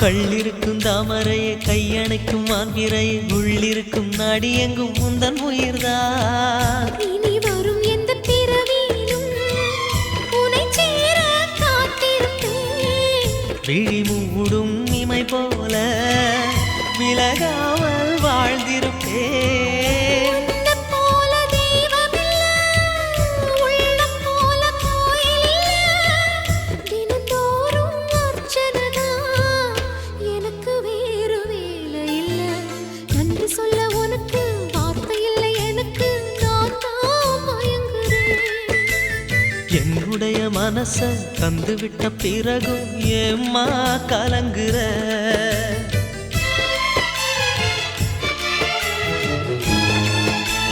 கள்ளிருக்கும் தாமரையே கையணைக்கும் மான்பிரையே உள்ளிருக்கும் நாடி எங்கும் முந்தன் உயிர்தான் இனி வரும் எந்த பிறவியிலும் உனை சேர காத்திருப்பேன் விழி மூடும் இமை போல விலகாமல் வாழ்ந்திருப்பேன் உன்னைப் போல தெய்வமில்லை, உள்ளம் போல கோயிலில்லை. தினந்தோறும் அர்ச்சனைதான், எனக்கு வேறு வேலை இல்லை. நன்றி சொல்ல உனக்கு வார்த்தை இல்லை எனக்கு, நான் தான் மயங்குறேன். என்னுடைய மனச தந்துவிட்ட பிறகும் ஏம்மா கலங்குற